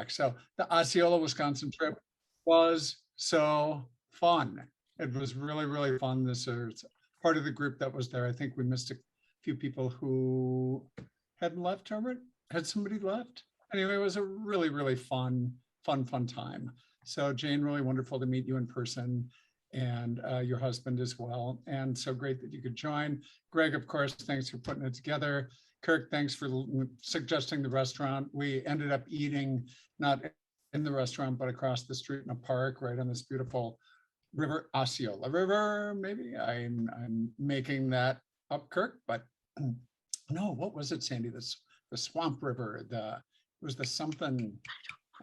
So the Osceola, Wisconsin trip was so fun. It was really, really fun. This is part of the group that was there. I think we missed a few people who hadn't left, Herbert. Had somebody left? Anyway, it was a really, really fun time. So Jane, really wonderful to meet you in person, and your husband as well. And so great that you could join. Greg, of course, thanks for putting it together. Kirk, thanks for suggesting the restaurant. We ended up eating not in the restaurant, but across the street in a park right on this beautiful river, Osceola River. Maybe I'm making that up, Kirk, but no, what was it, Sandy? The Swamp River, it was the something,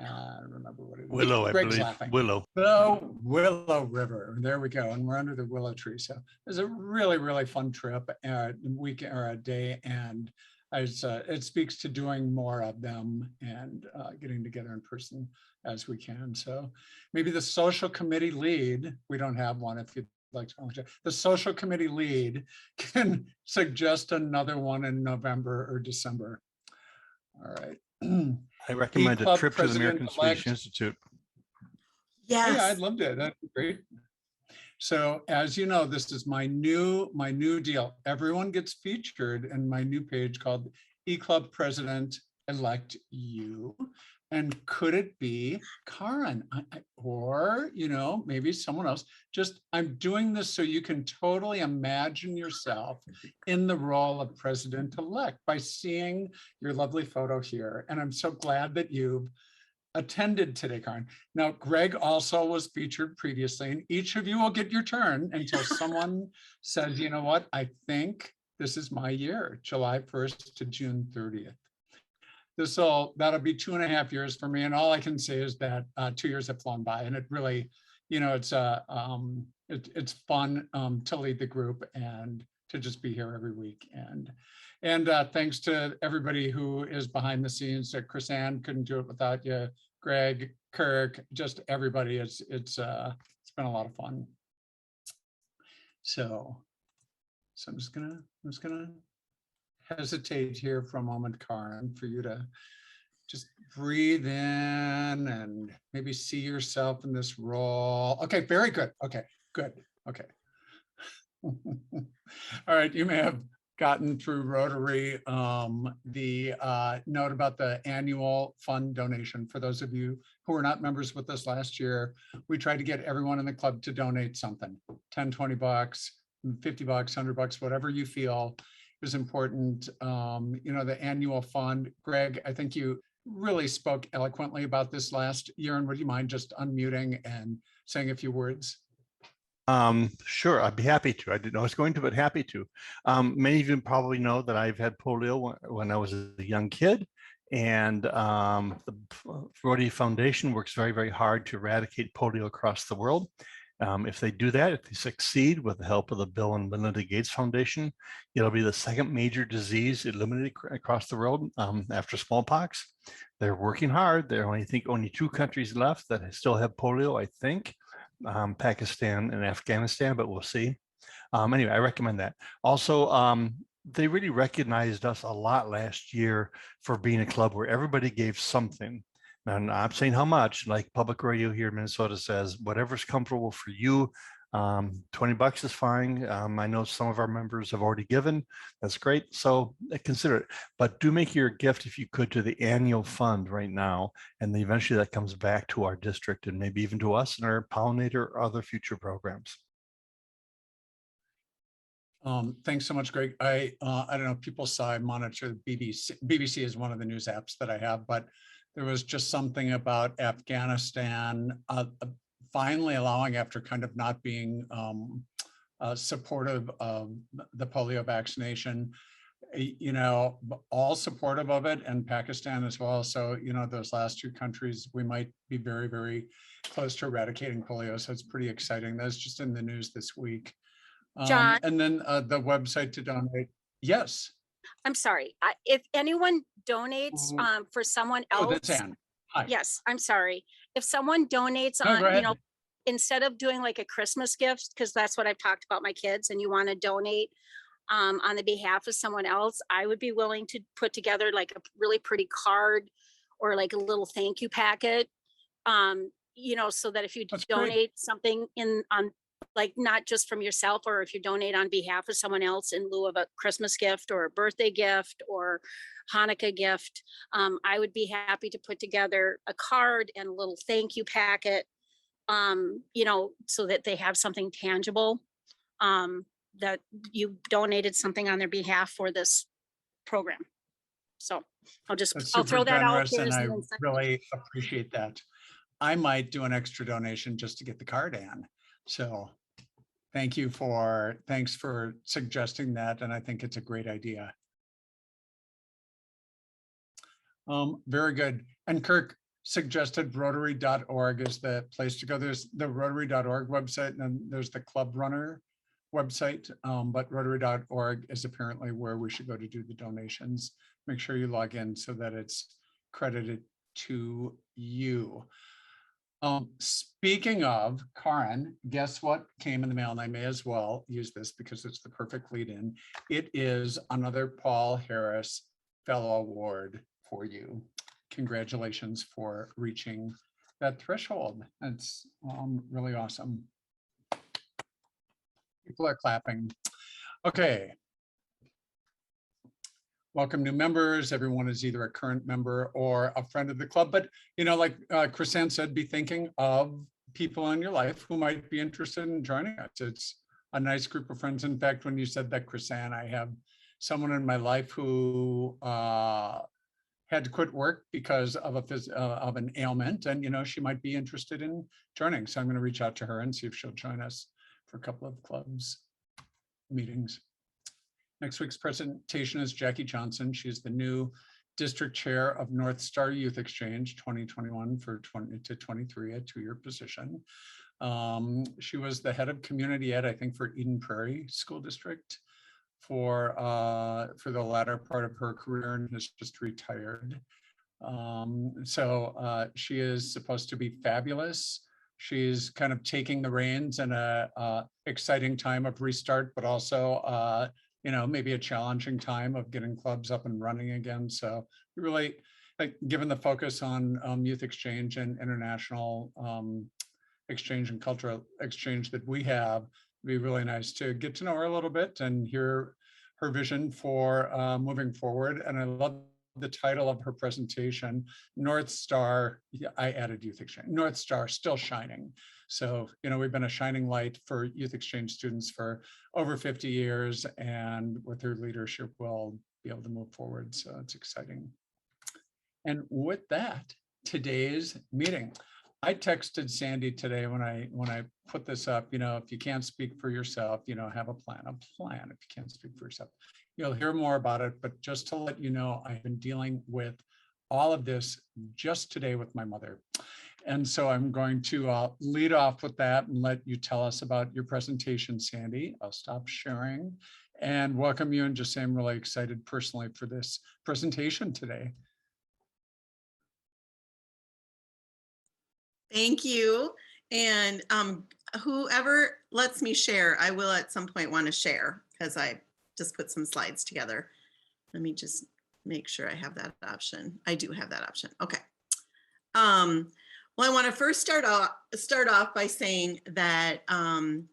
I don't remember what it is. Willow, I Greg's believe. laughing. Willow. The Willow River. There we go. And we're under the willow tree. So it was a really, really fun trip, weekend or a day. And it speaks to doing more of them and getting together in person as we can. So maybe the social committee lead, we don't have one if you'd like to volunteer. The social committee lead can suggest another one in November or December. All right. I recommend a trip to the American Swedish Institute. Yes. Yeah, I'd love to. That'd be great. So as you know, this is my new deal. Everyone gets featured in my new page called eClub President Elect You. And could it be Karen or, maybe someone else? Just, I'm doing this so you can totally imagine yourself in the role of president-elect by seeing your lovely photo here. And I'm so glad that you've attended today, Karen. Now, Greg also was featured previously, and each of you will get your turn until someone says, you know what, I think this is my year, July 1st to June 30th. That'll be 2.5 years for me. And all I can say is that 2 years have flown by, and it really, it's fun to lead the group and to just be here every week. And thanks to everybody who is behind the scenes. Chris Ann couldn't do it without you. Greg, Kirk, just everybody. It's been a lot of fun. So I'm just gonna hesitate here for a moment, Karen, for you to just breathe in and maybe see yourself in this role. Okay, very good. Okay, good. Okay. All right, you may have gotten through Rotary the note about the annual fund donation. For those of you who were not members with us last year, we tried to get everyone in the club to donate something, 10, 20 bucks, 50 bucks, 100 bucks, whatever you feel is important. The annual fund. Greg, I think you really spoke eloquently about this last year, and would you mind just unmuting and saying a few words? Sure, I'd be happy to. I didn't know I was going to, but happy to. Many of you probably know that I've had polio when I was a young kid, and the Rotary Foundation works very, very hard to eradicate polio across the world. If they do that, if they succeed with the help of the Bill and Melinda Gates Foundation, it'll be the second major disease eliminated across the world after smallpox. They're working hard. There are only 2 countries left that still have polio, I think. Pakistan and Afghanistan, but we'll see. Anyway, I recommend that. Also, they really recognized us a lot last year for being a club where everybody gave something. And I'm saying how much, like public radio here in Minnesota says, whatever's comfortable for you. 20 bucks is fine. I know some of our members have already given. That's great. So consider it. But do make your gift, if you could, to the annual fund right now. And then eventually that comes back to our district and maybe even to us and our pollinator or other future programs. Thanks so much, Greg. I don't know if people saw, I monitor the BBC. BBC is one of the news apps that I have, but there was just something about Afghanistan finally allowing, after kind of not being supportive of the polio vaccination, all supportive of it, and Pakistan as well. So, those last 2 countries, we might be very, very close to eradicating polio. So it's pretty exciting. That's just in the news this week. John. And then the website to donate. Yes. I'm sorry. If anyone donates for someone else. Oh, that's Ann. Hi. Yes, I'm sorry. If someone donates on, instead of doing like a Christmas gift, because that's what I've talked about my kids, and you want to donate on the behalf of someone else, I would be willing to put together like a really pretty card or like a little thank you packet. You know, so that if you That's great. donate something like not just from yourself, or if you donate on behalf of someone else in lieu of a Christmas gift or a birthday gift or Hanukkah gift, I would be happy to put together a card and a little thank you packet, you know, so that they have something tangible, that you donated something on their behalf for this program. So That's I'll super throw that out generous, there and as I an incentive. really appreciate that. I might do an extra donation just to get the card in. So thanks for suggesting that, and I think it's a great idea. Very good. And Kirk suggested Rotary.org is the place to go. There's the Rotary.org website, and then there's the Club Runner website, but Rotary.org is apparently where we should go to do the donations. Make sure you log in so that it's credited to you. Speaking of, Karen, guess what came in the mail? And I may as well use this because it's the perfect lead in. It is another Paul Harris Fellow Award for you. Congratulations for reaching that threshold. That's really awesome. People are clapping. Okay. Welcome new members. Everyone is either a current member or a friend of the club. But, you know, like Chrisanne said, be thinking of people in your life who might be interested in joining us. It's a nice group of friends. In fact, when you said that, Chrisanne, I have someone in my life who had to quit work because of of an ailment, and you know, she might be interested in joining. So I'm going to reach out to her and see if she'll join us for a couple of clubs meetings. Next week's presentation is Jackie Johnson. She's the new district chair of North Star Youth Exchange 2021 for 20 to 23, a 2-year position. She was the head of community ed, I think, for Eden Prairie School District for the latter part of her career, and has just retired. So she is supposed to be fabulous. She's kind of taking the reins in a exciting time of restart, but also you know, maybe a challenging time of getting clubs up and running again. So really, like, given the focus on youth exchange and international exchange and cultural exchange that we have, it'd be really nice to get to know her a little bit and hear her vision for moving forward. And I love the title of her presentation, North Star, yeah, I added youth exchange, North Star still shining. So, you know, we've been a shining light for youth exchange students for over 50 years, and with her leadership, we'll be able to move forward. So it's exciting. And with that, today's meeting. I texted Sandy today when I put this up, you know, if you can't speak for yourself, you know, have a plan if you can't speak for yourself. You'll hear more about it, but just to let you know, I've been dealing with all of this just today with my mother. And so I'm going to lead off with that and let you tell us about your presentation, Sandy. I'll stop sharing and welcome you, and just say I'm really excited personally for this presentation today. Thank you. And whoever lets me share, I will at some point want to share, because I just put some slides together. Let me just make sure I have that option. I do have that option. Okay. Well, I want to first start off by saying that I'm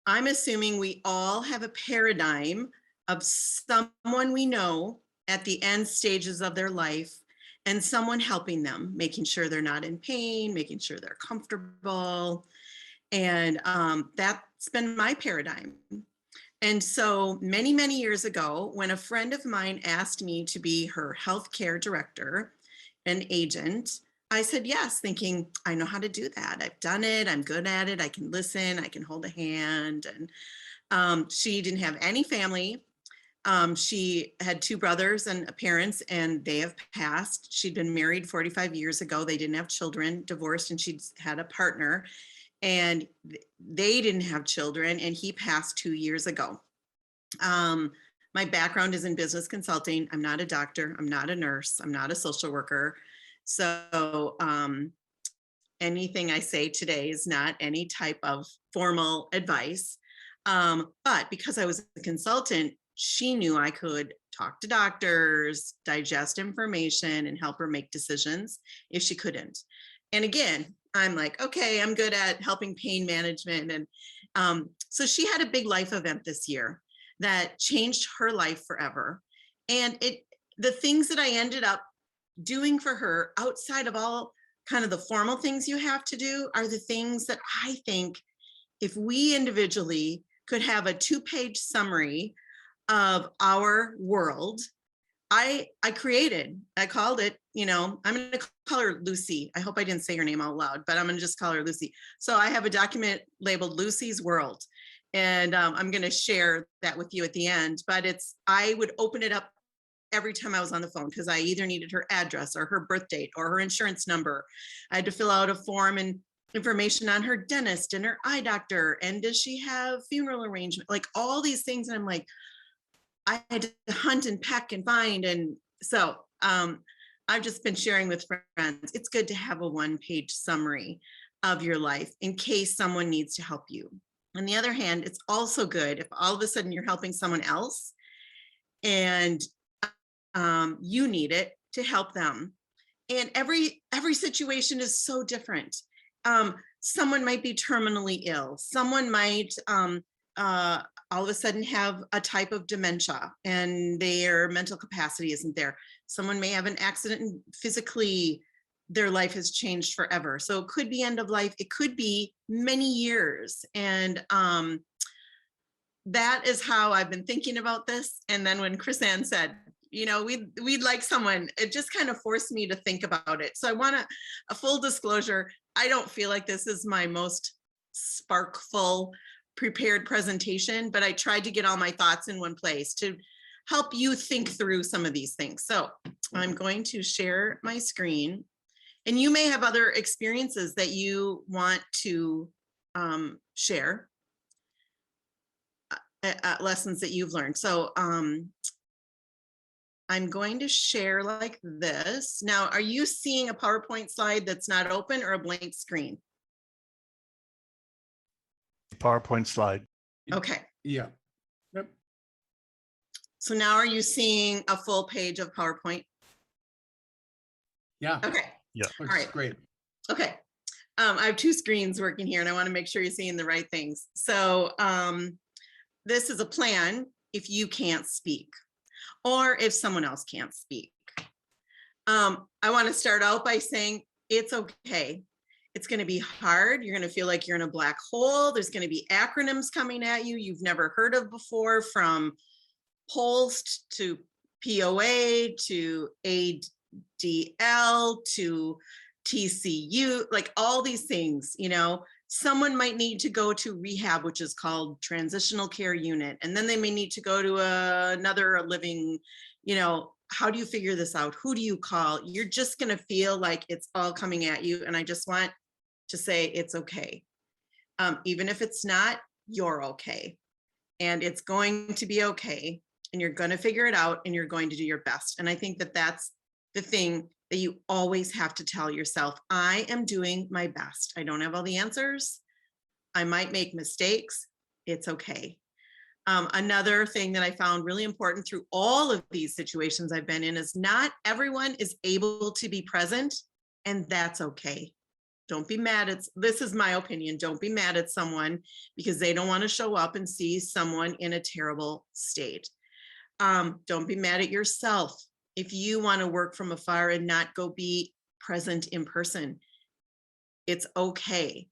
assuming we all have a paradigm of someone we know at the end stages of their life, and someone helping them, making sure they're not in pain, making sure they're comfortable. And that's been my paradigm. And so many, many years ago, when a friend of mine asked me to be her healthcare director and agent, I said yes, thinking I know how to do that. I've done it. I'm good at it. I can listen. I can hold a hand. And she didn't have any family. She had 2 brothers and parents, and they have passed. She'd been married 45 years ago. They didn't have children, divorced, and she'd had a partner, and they didn't have children, and he passed 2 years ago. My background is in business consulting. I'm not a doctor. I'm not a nurse. I'm not a social worker. So anything I say today is not any type of formal advice. But because I was a consultant, she knew I could talk to doctors, digest information, and help her make decisions if she couldn't. And again, I'm like, okay, I'm good at helping pain management. And so she had a big life event this year that changed her life forever. And the things that I ended up doing for her outside of all kind of the formal things you have to do are the things that I think if we individually could have a 2-page summary of our world, I called it, I'm going to call her Lucy. I hope I didn't say her name out loud, but I'm going to just call her Lucy. So I have a document labeled Lucy's World, and I'm going to share that with you at the end, but I would open it up every time I was on the phone because I either needed her address or her birth date or her insurance number. I had to fill out a form and information on her dentist and her eye doctor. And does she have funeral arrangement? Like all these things. And I'm like, I had to hunt and peck and find. And so I've just been sharing with friends. It's good to have a 1-page summary of your life in case someone needs to help you. On the other hand, it's also good if all of a sudden you're helping someone else and you need it to help them. And every situation is so different. Someone might be terminally ill. Someone might all of a sudden have a type of dementia and their mental capacity isn't there. Someone may have an accident and physically their life has changed forever. So it could be end of life. It could be many years. And that is how I've been thinking about this. And then when Chris Ann said, we'd like someone, it just kind of forced me to think about it. So I want a full disclosure. I don't feel like this is my most sparkful prepared presentation, but I tried to get all my thoughts in one place to help you think through some of these things. So I'm going to share my screen, and you may have other experiences that you want to share, lessons that you've learned. So I'm going to share like this. Now, are you seeing a PowerPoint slide that's not open or a blank screen? PowerPoint slide. Okay. Yeah. Yep. So now are you seeing a full page of PowerPoint? Yeah. Okay. Yeah. Looks All right. great. Okay. I have 2 screens working here and I want to make sure you're seeing the right things. So this is a plan if you can't speak or if someone else can't speak. I want to start out by saying it's okay. It's going to be hard. You're going to feel like you're in a black hole. There's going to be acronyms coming at you you've never heard of before, from POLST to POA to ADL to TCU, like all these things, someone might need to go to rehab, which is called transitional care unit. And then they may need to go to another living, how do you figure this out? Who do you call? You're just going to feel like it's all coming at you. And I just want to say it's okay. Even if it's not, you're okay. And it's going to be okay. And you're going to figure it out and you're going to do your best. And I think that that's the thing that you always have to tell yourself. I am doing my best. I don't have all the answers. I might make mistakes. It's okay. Another thing that I found really important through all of these situations I've been in is not everyone is able to be present, and that's okay. Don't be mad at, this is my opinion, don't be mad at someone because they don't want to show up and see someone in a terrible state. Don't be mad at yourself if you want to work from afar and not go be present in person. It's okay.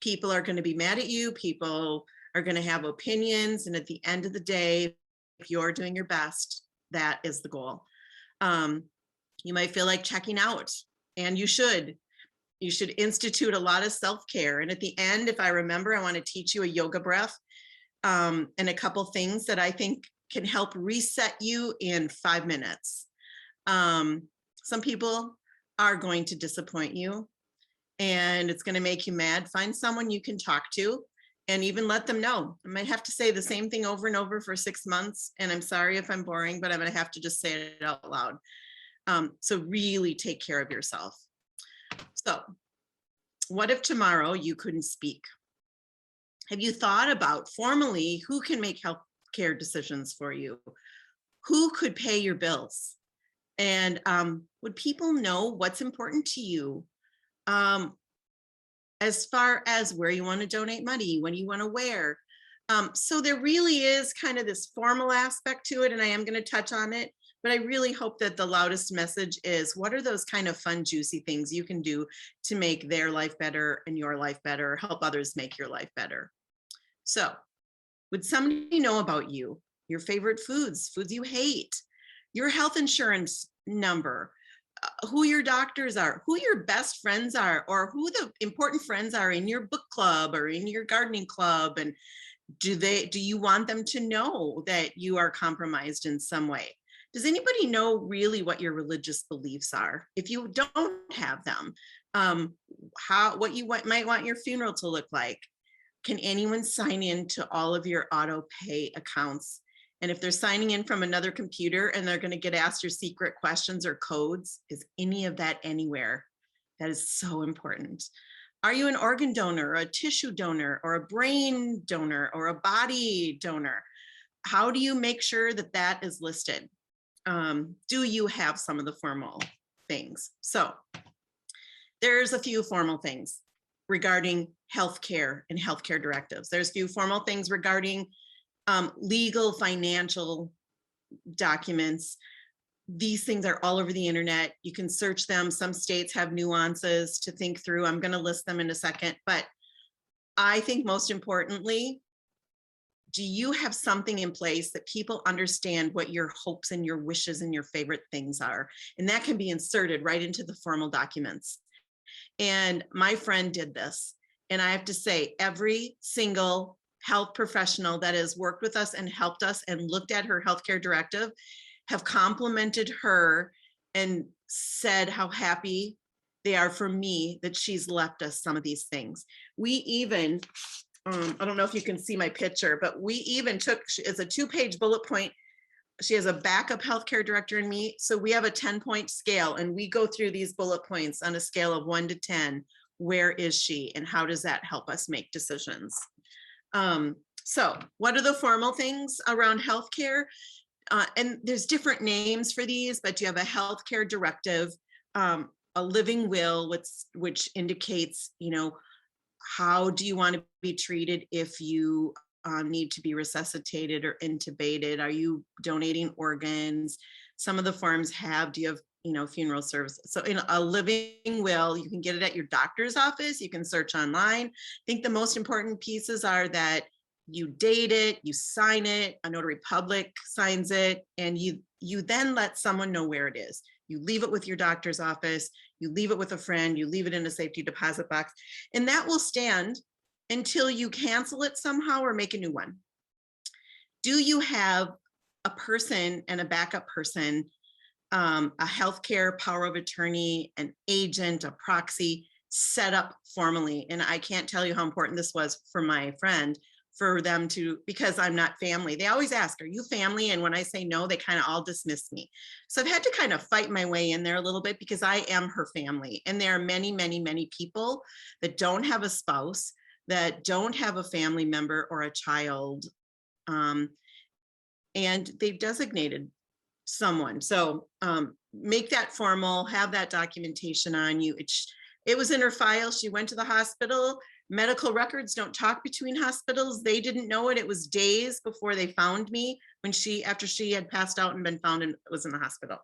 People are going to be mad at you. People are going to have opinions. And at the end of the day, if you're doing your best, that is the goal. You might feel like checking out, and you should. You should institute a lot of self-care. And at the end, if I remember, I want to teach you a yoga breath and a couple things that I think can help reset you in 5 minutes. Some people are going to disappoint you and it's going to make you mad. Find someone you can talk to and even let them know. I might have to say the same thing over and over for 6 months. And I'm sorry if I'm boring, but I'm going to have to just say it out loud. So really take care of yourself. So what if tomorrow you couldn't speak? Have you thought about formally who can care decisions for you? Who could pay your bills? And would people know what's important to you? As far as where you want to donate money, when you want to wear. So there really is kind of this formal aspect to it, and I am going to touch on it, but I really hope that the loudest message is, what are those kind of fun, juicy things you can do to make their life better and your life better, help others make your life better? So would somebody know about you, your favorite foods, foods you hate, your health insurance number, who your doctors are, who your best friends are, or who the important friends are in your book club or in your gardening club? And do you want them to know that you are compromised in some way? Does anybody know really what your religious beliefs are? If you don't have them, what you might want your funeral to look like? Can anyone sign in to all of your auto pay accounts? And if they're signing in from another computer and they're going to get asked your secret questions or codes, is any of that anywhere? That is so important. Are you an organ donor, or a tissue donor, or a brain donor, or a body donor? How do you make sure that that is listed? Do you have some of the formal things? So there's a few formal things regarding healthcare and healthcare directives. There's a few formal things regarding legal financial documents. These things are all over the internet. You can search them. Some states have nuances to think through. I'm going to list them in a second, but I think most importantly, do you have something in place that people understand what your hopes and your wishes and your favorite things are? And that can be inserted right into the formal documents. And my friend did this. And I have to say, every single health professional that has worked with us and helped us and looked at her healthcare directive have complimented her and said how happy they are for me that she's left us some of these things. We even, I don't know if you can see my picture, but we even took, it's a 2-page bullet point. She has a backup healthcare director and me. So we have a 10-point scale, and we go through these bullet points on a scale of 1 to 10. Where is she and how does that help us make decisions? So what are the formal things around healthcare? And there's different names for these, but you have a healthcare directive, a living will, which indicates, how do you want to be treated if you need to be resuscitated or intubated? Are you donating organs? Some of the forms have, do you have, funeral services? So in a living will, you can get it at your doctor's office. You can search online. I think the most important pieces are that you date it, you sign it, a notary public signs it, and you then let someone know where it is. You leave it with your doctor's office, you leave it with a friend, you leave it in a safety deposit box, and that will stand until you cancel it somehow or make a new one. Do you have a person and a backup person, a healthcare power of attorney, an agent, a proxy set up formally? And I can't tell you how important this was for my friend, for them to, because I'm not family. They always ask, are you family? And when I say no, they kind of all dismiss me. So I've had to kind of fight my way in there a little bit, because I am her family. And there are many, many, many people that don't have a spouse, that don't have a family member or a child. And they've designated someone. So make that formal, have that documentation on you. It was in her file. She went to the hospital. Medical records don't talk between hospitals. They didn't know it. It was days before they found me, after she had passed out and been found and was in the hospital.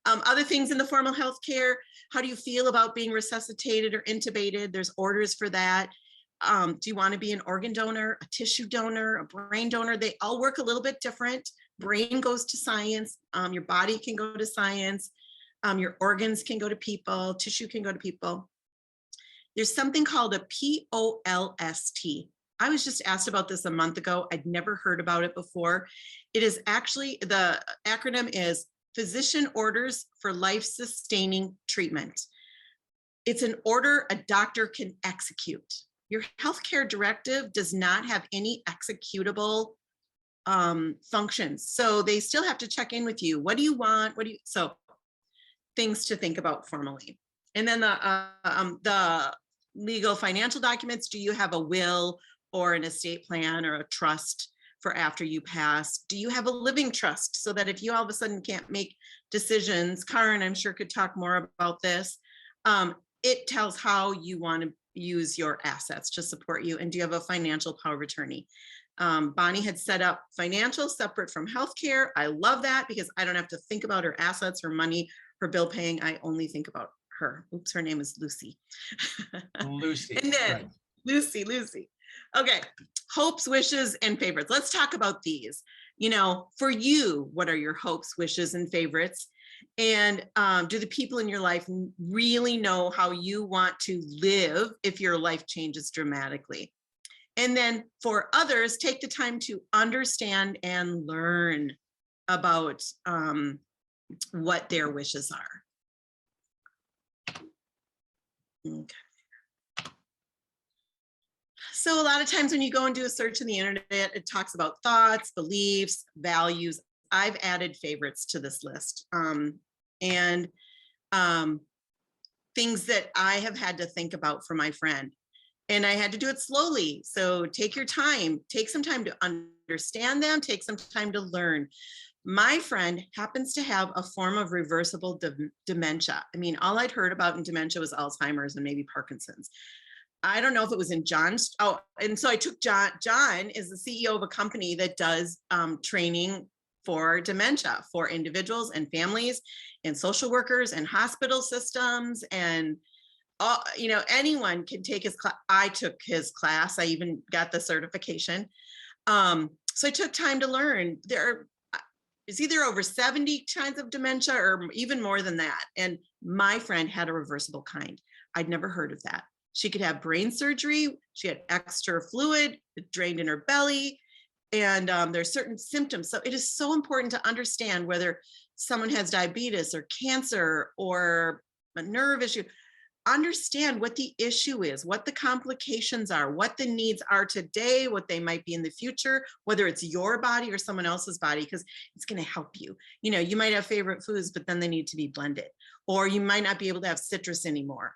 Other things in the formal health care, how do you feel about being resuscitated or intubated? There's orders for that. Do you want to be an organ donor, a tissue donor, a brain donor? They all work a little bit different. Brain goes to science. Your body can go to science. Your organs can go to people. Tissue can go to people. There's something called a POLST. I was just asked about this a month ago. I'd never heard about it before. It is actually, the acronym is Physician Orders for Life-Sustaining Treatment. It's an order a doctor can execute. Your healthcare directive does not have any executable functions. So they still have to check in with you. What do you want? So things to think about formally. And then the legal financial documents, do you have a will or an estate plan or a trust for after you pass? Do you have a living trust so that if you all of a sudden can't make decisions, Karen, I'm sure could talk more about this. It tells how you want to use your assets to support you. And do you have a financial power of attorney? Bonnie had set up financial separate from healthcare. I love that because I don't have to think about her assets, her money, her bill paying. I only think about her. Oops, her name is Lucy. Lucy. And then right. Lucy. Okay, hopes, wishes, and favorites. Let's talk about these. You know, for you, what are your hopes, wishes, and favorites? And do the people in your life really know how you want to live if your life changes dramatically? And then for others, take the time to understand and learn about what their wishes are. Okay. So a lot of times when you go and do a search on the internet, it talks about thoughts, beliefs, values. I've added favorites to this list. And things that I have had to think about for my friend. And I had to do it slowly. So take your time, take some time to understand them, take some time to learn. My friend happens to have a form of reversible dementia. I mean, all I'd heard about in dementia was Alzheimer's and maybe Parkinson's. I don't know if it was in John's. Oh, and so I took John. John is the CEO of a company that does training for dementia for individuals and families and social workers and hospital systems. And, you know, anyone can take his class. I took his class. I even got the certification. So I took time to learn. It's either over 70 kinds of dementia or even more than that. And my friend had a reversible kind. I'd never heard of that. She could have brain surgery. She had extra fluid, it drained in her belly. And there's certain symptoms. So it is so important to understand whether someone has diabetes or cancer or a nerve issue. Understand what the issue is, what the complications are, what the needs are today, what they might be in the future, whether it's your body or someone else's body, because it's going to help you. You know, you might have favorite foods, but then they need to be blended, or you might not be able to have citrus anymore.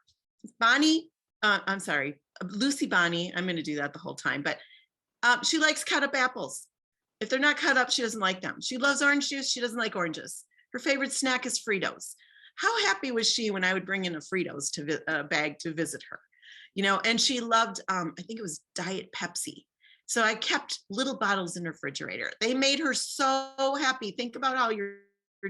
Lucy Bonnie, I'm going to do that the whole time, but she likes cut up apples. If they're not cut up, she doesn't like them. She loves orange juice. She doesn't like oranges. Her favorite snack is Fritos. How happy was she when I would bring in a Fritos bag to visit her? You know, and she loved, I think it was Diet Pepsi. So I kept little bottles in the refrigerator. They made her so happy. Think about how your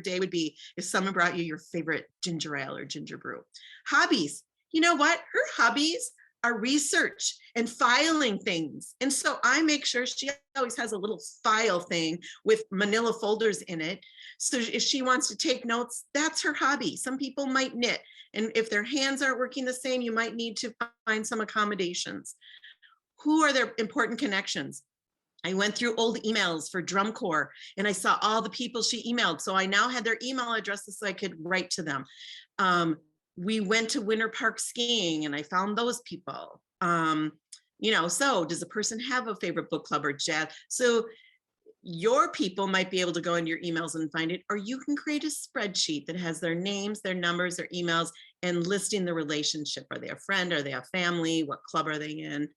day would be if someone brought you your favorite ginger ale or ginger brew. Hobbies. You know what? Her hobbies are research and filing things. And so I make sure she always has a little file thing with manila folders in it. So if she wants to take notes, that's her hobby. Some people might knit. And if their hands aren't working the same, you might need to find some accommodations. Who are their important connections? I went through old emails for drum corps and I saw all the people she emailed. So I now had their email addresses so I could write to them. We went to Winter Park skiing and I found those people. You know, so does a person have a favorite book club or jazz? So your people might be able to go into your emails and find it, or you can create a spreadsheet that has their names, their numbers, their emails, and listing the relationship. Are they a friend? Are they a family? What club are they in?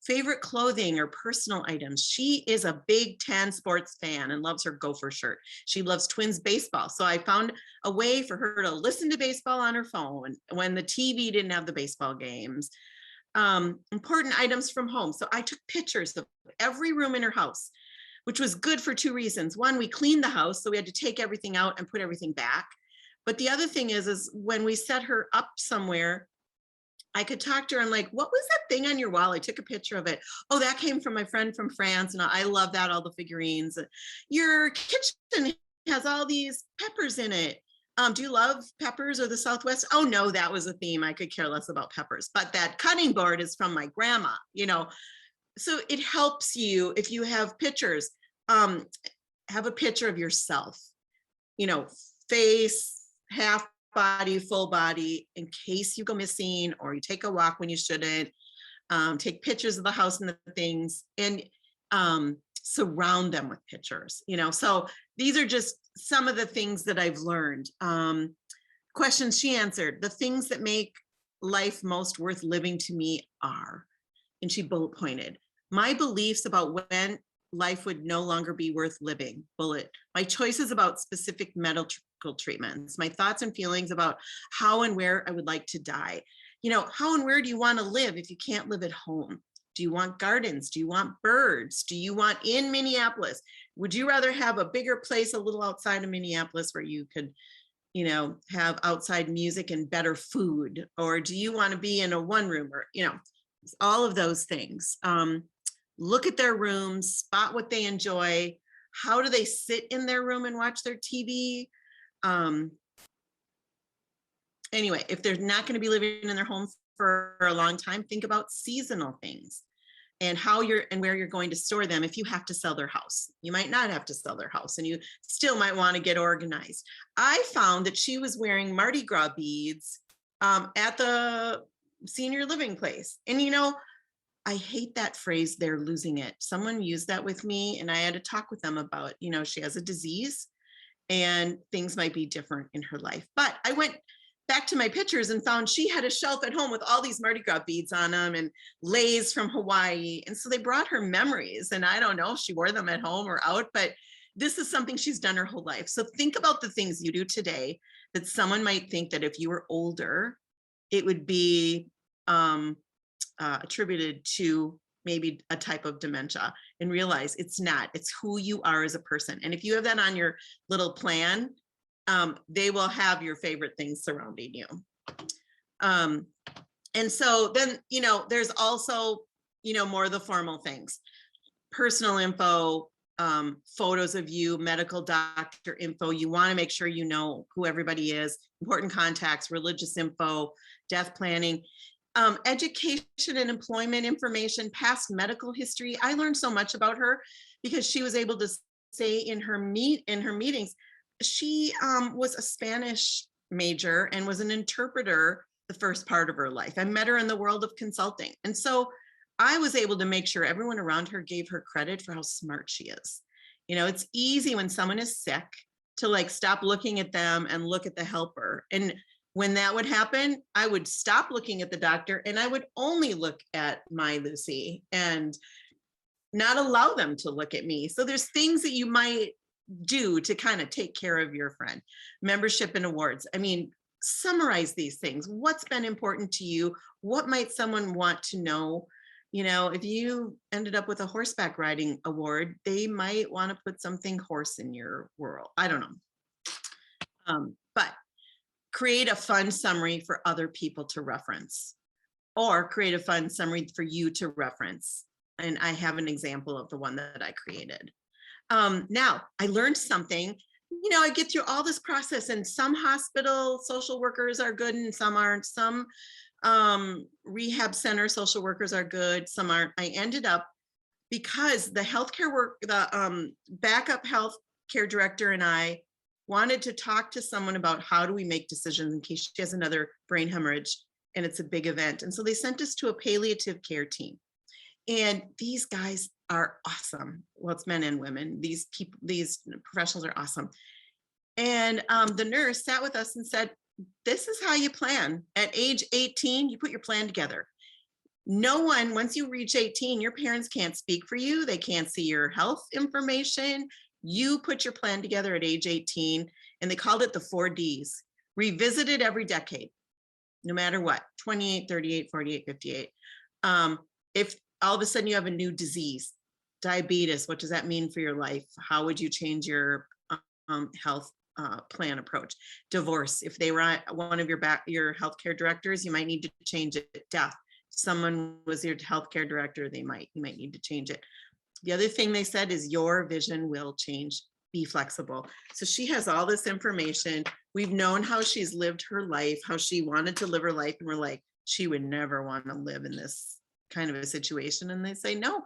Favorite clothing or personal items. She is a Big Ten sports fan and loves her Gopher shirt. She loves Twins baseball. So I found a way for her to listen to baseball on her phone when the TV didn't have the baseball games. Important items from home. So I took pictures of every room in her house, which was good for two reasons. One, we cleaned the house, so we had to take everything out and put everything back. But the other thing is when we set her up somewhere, I could talk to her. I'm like, what was that thing on your wall? I took a picture of it. Oh, that came from my friend from France. And I love that, all the figurines. Your kitchen has all these peppers in it. Do you love peppers or the Southwest? Oh no, that was a theme. I could care less about peppers, but that cutting board is from my grandma, you know. So it helps you if you have pictures, have a picture of yourself, you know, face, half body, full body, in case you go missing or you take a walk when you shouldn't. Take pictures of the house and the things, and surround them with pictures, you know. So these are just some of the things that I've learned. Questions she answered. The things that make life most worth living to me are, and she bullet pointed, my beliefs about life would no longer be worth living. Bullet. My choices about specific medical treatments, my thoughts and feelings about how and where I would like to die. You know, how and where do you want to live if you can't live at home? Do you want gardens? Do you want birds? Do you want in Minneapolis? Would you rather have a bigger place a little outside of Minneapolis where you could, you know, have outside music and better food? Or do you want to be in a one room, or, you know, all of those things. Look at their rooms, spot what they enjoy. How do they sit in their room and watch their TV? Anyway, if they're not going to be living in their home for a long time, think about seasonal things and how you're and where you're going to store them. If you have to sell their house, you might not have to sell their house, and you still might want to get organized. I found that she was wearing Mardi Gras beads at the senior living place. And, you know, I hate that phrase, they're losing it. Someone used that with me, and I had to talk with them about, you know, she has a disease and things might be different in her life. But I went back to my pictures and found she had a shelf at home with all these Mardi Gras beads on them and leis from Hawaii. And so they brought her memories. And I don't know if she wore them at home or out, but this is something she's done her whole life. So think about the things you do today that someone might think that if you were older, it would be attributed to maybe a type of dementia, and realize it's not. It's who you are as a person. And if you have that on your little plan, they will have your favorite things surrounding you. And so then, you know, there's also, you know, more of the formal things, personal info, photos of you, medical doctor info. You want to make sure you know who everybody is, important contacts, religious info, death planning, education and employment information, past medical history. I learned so much about her because she was able to say in her meetings, she was a Spanish major and was an interpreter the first part of her life. I met her in the world of consulting. And so I was able to make sure everyone around her gave her credit for how smart she is. You know, it's easy when someone is sick to like stop looking at them and look at the helper. And when that would happen, I would stop looking at the doctor and I would only look at my Lucy and not allow them to look at me. So there's things that you might do to kind of take care of your friend. Membership and awards. I mean, summarize these things. What's been important to you? What might someone want to know? You know, if you ended up with a horseback riding award, they might want to put something horse in your world. I don't know. But create a fun summary for other people to reference, or create a fun summary for you to reference. And I have an example of the one that I created. Now, I learned something. You know, I get through all this process, and some hospital social workers are good and some aren't. Some rehab center social workers are good, some aren't. I ended up, because the backup healthcare director and I wanted to talk to someone about how do we make decisions in case she has another brain hemorrhage and it's a big event. And so they sent us to a palliative care team. And these guys are awesome. Well, it's men and women. These people, these professionals are awesome. And the nurse sat with us and said, this is how you plan. At age 18, you put your plan together. No one, once you reach 18, your parents can't speak for you. They can't see your health information. You put your plan together at age 18, and they called it the 4 Ds. Revisit it every decade, no matter what, 28, 38, 48, 58. If all of a sudden you have a new disease, diabetes, what does that mean for your life? How would you change your health plan approach? Divorce, if they were one of your healthcare directors, you might need to change it. Death, someone was your healthcare director, you might need to change it. The other thing they said is your vision will change. Be flexible. So she has all this information. We've known how she's lived her life, how she wanted to live her life, and we're like, she would never want to live in this kind of a situation. And they say, no,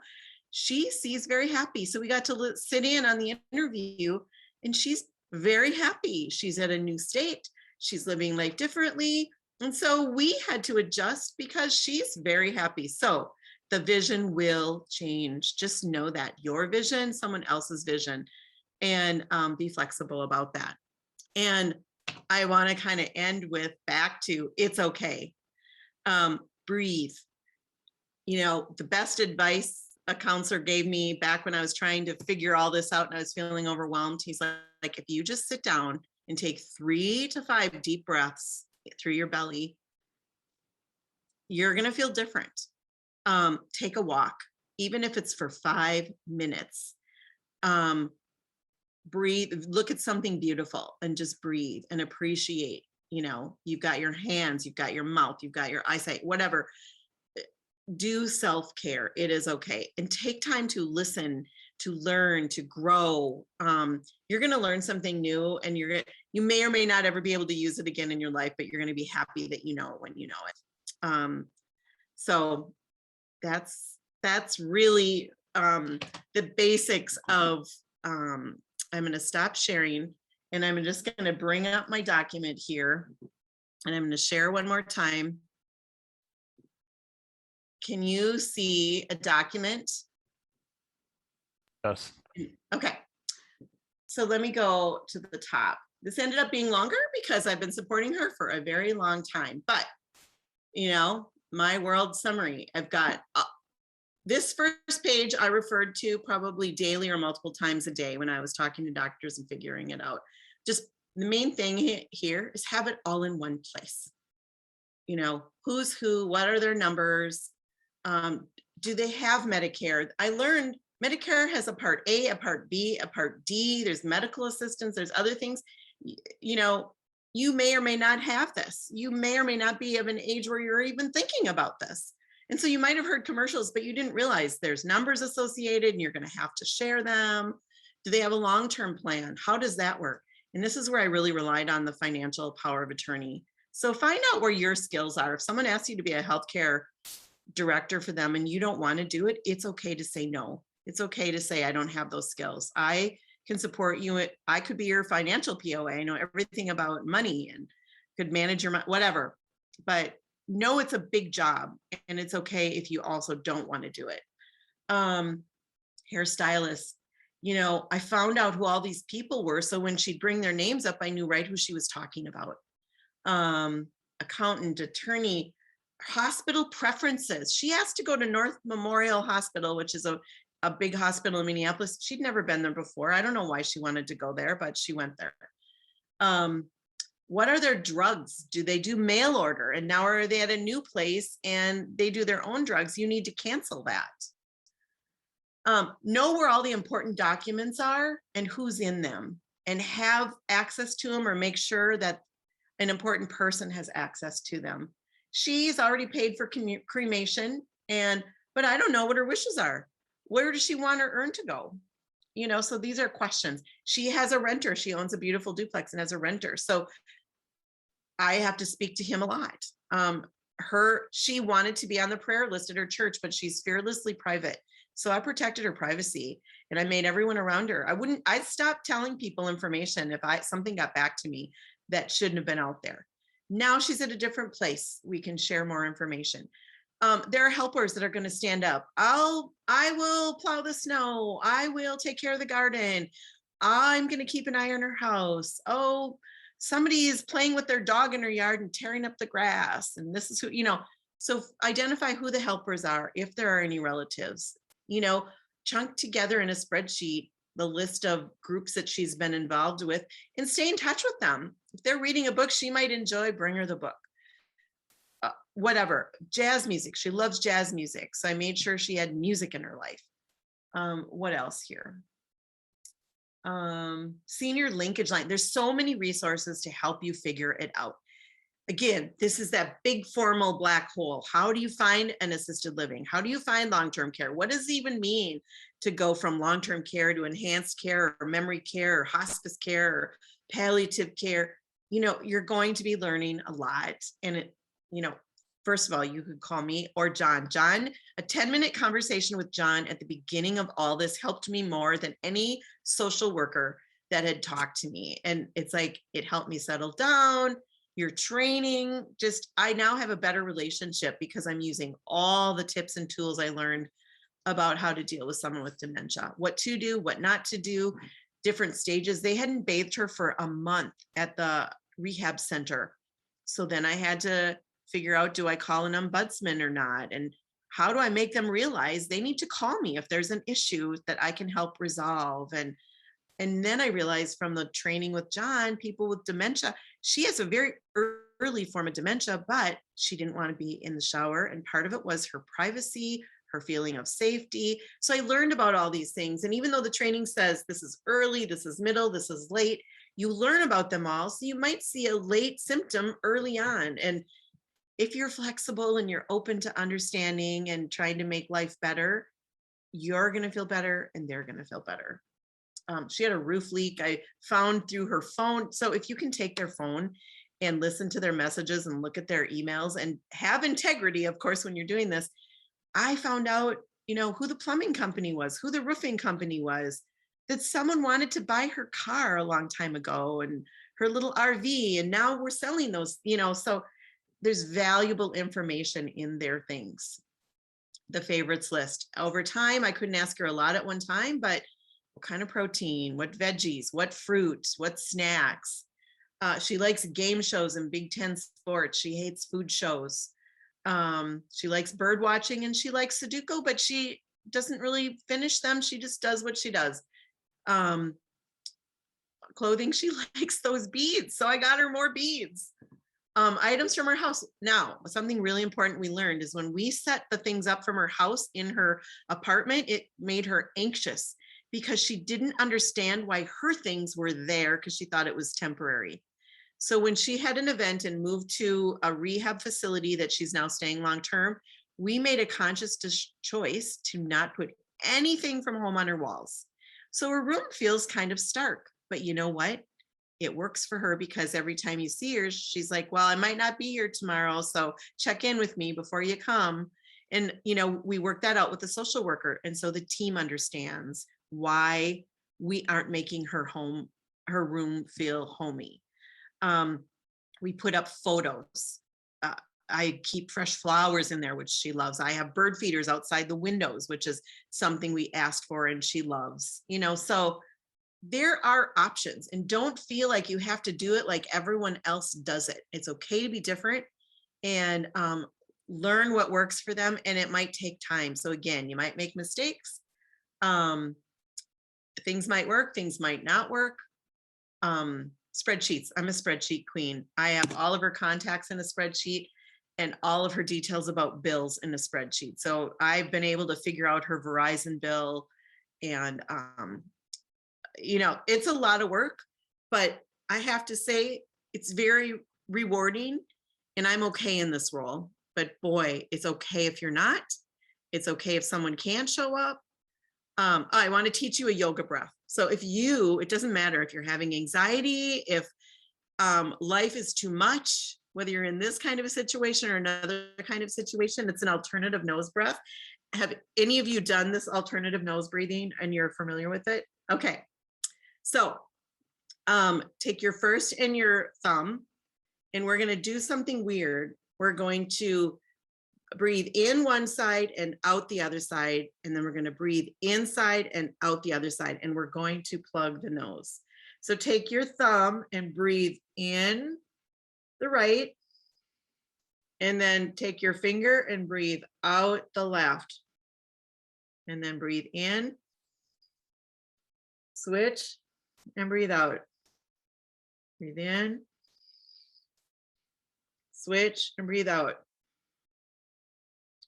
she sees very happy. So we got to sit in on the interview, and she's very happy. She's at a new state. She's living life differently. And so we had to adjust because she's very happy. So the vision will change. Just know that your vision, someone else's vision, and be flexible about that. And I want to kind of end with back to it's okay. Breathe. You know, the best advice a counselor gave me back when I was trying to figure all this out and I was feeling overwhelmed. He's like, if you just sit down and take 3 to 5 deep breaths through your belly, you're going to feel different. Take a walk, even if it's for 5 minutes. Breathe, look at something beautiful and just breathe and appreciate. You know, you've got your hands, you've got your mouth, you've got your eyesight, whatever. Do self-care. It is okay. And take time to listen, to learn, to grow. You're going to learn something new, and you may or may not ever be able to use it again in your life, but you're going to be happy that you know it when you know it. So that's really the basics of, I'm going to stop sharing, and I'm just going to bring up my document here, and I'm going to share one more time. Can you see a document? Yes. Okay. So let me go to the top. This ended up being longer because I've been supporting her for a very long time, but you know, my world summary, I've got this first page I referred to probably daily or multiple times a day when I was talking to doctors and figuring it out. Just the main thing here is have it all in one place. You know, who's who, what are their numbers? Do they have Medicare? I learned Medicare has a Part A, a Part B, a Part D. There's medical assistance. There's other things. You know, you may or may not have this. You may or may not be of an age where you're even thinking about this. And so you might have heard commercials, but you didn't realize there's numbers associated and you're going to have to share them. Do they have a long-term plan? How does that work? And this is where I really relied on the financial power of attorney. So find out where your skills are. If someone asks you to be a healthcare director for them and you don't want to do it, it's okay to say no. It's okay to say, I don't have those skills. I can support you. I could be your financial POA. I know everything about money and could manage your whatever, but no, it's a big job, and it's okay if you also don't want to do it. Hairstylist, you know, I found out who all these people were. So when she'd bring their names up, I knew right who she was talking about. Accountant, attorney, hospital preferences. She asked to go to North Memorial Hospital, which is a big hospital in Minneapolis. She'd never been there before. I don't know why she wanted to go there, but she went there. What are their drugs? Do they do mail order? And now are they at a new place and they do their own drugs? You need to cancel that. Know where all the important documents are and who's in them, and have access to them, or make sure that an important person has access to them. She's already paid for cremation, but I don't know what her wishes are. Where does she want her urn to go? You know, so these are questions. She has a renter. She owns a beautiful duplex and has a renter. So I have to speak to him a lot. She wanted to be on the prayer list at her church, but she's fearlessly private. So I protected her privacy, and I made everyone around her. I'd stop telling people information if something got back to me that shouldn't have been out there. Now she's at a different place. We can share more information. There are helpers that are going to stand up. I will plow the snow. I will take care of the garden. I'm going to keep an eye on her house. Oh, somebody is playing with their dog in her yard and tearing up the grass. And this is who, you know, so identify who the helpers are, if there are any relatives, you know, chunk together in a spreadsheet the list of groups that she's been involved with, and stay in touch with them. If they're reading a book she might enjoy, bring her the book. Whatever, jazz music. She loves jazz music. So I made sure she had music in her life. What else here? Senior linkage line. There's so many resources to help you figure it out. Again, this is that big formal black hole. How do you find an assisted living? How do you find long-term care? What does it even mean to go from long-term care to enhanced care or memory care or hospice care or palliative care? You know, you're going to be learning a lot. And you know, first of all, you could call me or John. A 10-minute conversation with John at the beginning of all this helped me more than any social worker that had talked to me. And it's like, it helped me settle down. Your training, I now have a better relationship because I'm using all the tips and tools I learned about how to deal with someone with dementia, what to do, what not to do, different stages. They hadn't bathed her for a month at the rehab center. So then I had to figure out, do I call an ombudsman or not? And how do I make them realize they need to call me if there's an issue that I can help resolve? And then I realized from the training with John, people with dementia, she has a very early form of dementia, but she didn't want to be in the shower. And part of it was her privacy, her feeling of safety. So I learned about all these things. And even though the training says this is early, this is middle, this is late, you learn about them all. So you might see a late symptom early on. And if you're flexible and you're open to understanding and trying to make life better, you're going to feel better and they're going to feel better. She had a roof leak. I found through her phone. So if you can take their phone and listen to their messages and look at their emails and have integrity, of course, when you're doing this, I found out, who the plumbing company was, who the roofing company was, that someone wanted to buy her car a long time ago and her little RV. And now we're selling those, so there's valuable information in their things. The favorites list. Over time, I couldn't ask her a lot at one time, but what kind of protein, what veggies, what fruits, what snacks. She likes game shows and Big Ten sports. She hates food shows. She likes bird watching and she likes Sudoku, but she doesn't really finish them. She just does what she does. Clothing, she likes those beads. So I got her more beads. Items from her house. Now, something really important we learned is when we set the things up from her house in her apartment, it made her anxious because she didn't understand why her things were there because she thought it was temporary. So when she had an event and moved to a rehab facility that she's now staying long-term, we made a conscious choice to not put anything from home on her walls. So her room feels kind of stark, but you know what? It works for her because every time you see her, she's like, well, I might not be here tomorrow, so check in with me before you come. And, we work that out with the social worker. And so the team understands why we aren't making her room feel homey. We put up photos. I keep fresh flowers in there, which she loves. I have bird feeders outside the windows, which is something we asked for and she loves, so there are options, and don't feel like you have to do it like everyone else does it. It's okay to be different and learn what works for them. And it might take time. So again, you might make mistakes. Things might work, things might not work. Spreadsheets. I'm a spreadsheet queen. I have all of her contacts in a spreadsheet and all of her details about bills in a spreadsheet. So I've been able to figure out her Verizon bill and, it's a lot of work, but I have to say it's very rewarding and I'm okay in this role. But boy, it's okay if you're not. It's okay if someone can't show up. I want to teach you a yoga breath. So it doesn't matter if you're having anxiety, if life is too much, whether you're in this kind of a situation or another kind of situation, it's an alternative nose breath. Have any of you done this alternative nose breathing and you're familiar with it? Okay. So take your first and your thumb, and we're going to do something weird. We're going to breathe in one side and out the other side, and then we're going to breathe inside and out the other side, and we're going to plug the nose. So take your thumb and breathe in the right, and then take your finger and breathe out the left, and then breathe in, switch, and breathe out. Breathe in, switch, and breathe out.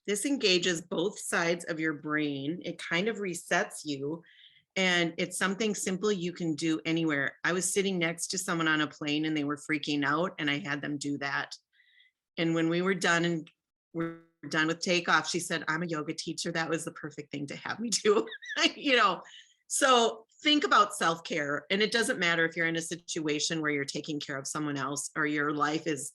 This engages both sides of your brain. It kind of resets you, and it's something simple you can do anywhere. I was sitting next to someone on a plane and they were freaking out, and I had them do that. And when we were done and we're done with takeoff, she said, I'm a yoga teacher. That was the perfect thing to have me do. So think about self-care. And it doesn't matter if you're in a situation where you're taking care of someone else or your life is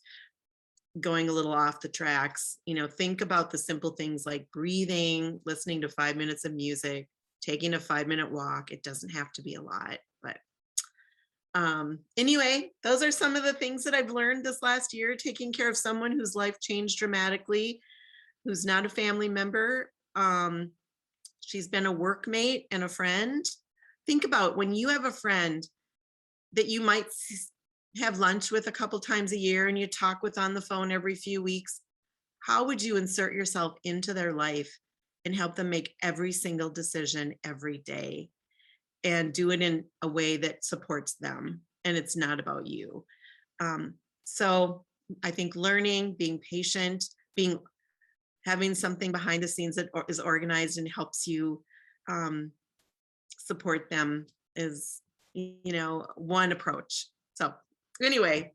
going a little off the tracks. Think about the simple things like breathing, listening to 5 minutes of music, taking a 5-minute walk. It doesn't have to be a lot, but anyway, those are some of the things that I've learned this last year, taking care of someone whose life changed dramatically, who's not a family member. She's been a workmate and a friend. Think about when you have a friend that you might have lunch with a couple times a year and you talk with on the phone every few weeks. how would you insert yourself into their life and help them make every single decision every day and do it in a way that supports them and it's not about you. So I think learning, being patient, having something behind the scenes that is organized and helps you support them is, one approach. So anyway,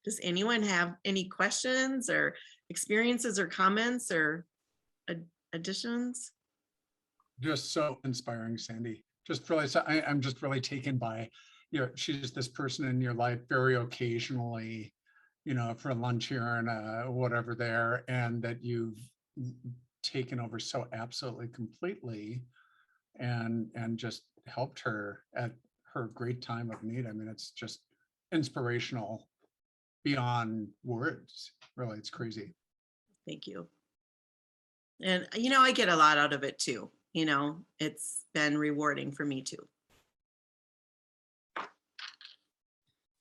does anyone have any questions or experiences or comments or additions? Just so inspiring, Sandy. Just really, I'm just really taken by, she's this person in your life very occasionally, for lunch here and whatever there, and that you've taken over so absolutely completely and just helped her at her great time of need. I mean, it's just inspirational beyond words. Really, it's crazy. Thank you. And, I get a lot out of it too. It's been rewarding for me too.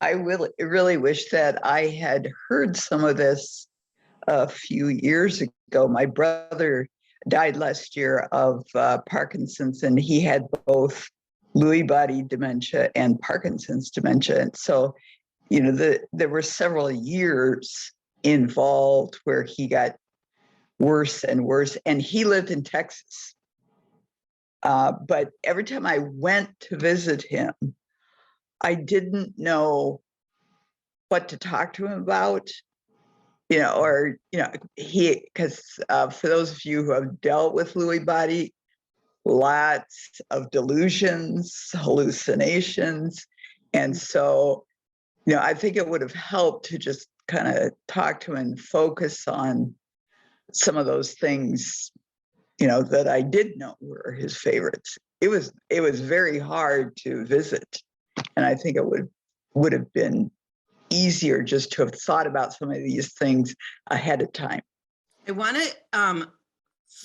I really wish that I had heard some of this a few years ago. My brother died last year of Parkinson's, and he had both Lewy body dementia and Parkinson's dementia. And so, there were several years involved where he got worse and worse, and he lived in Texas. But every time I went to visit him, I didn't know what to talk to him about, because for those of you who have dealt with Lewy body, lots of delusions, hallucinations. And so, I think it would have helped to just kind of talk to him and focus on some of those things, that I did know were his favorites. It was very hard to visit. And I think it would have been easier just to have thought about some of these things ahead of time. I want to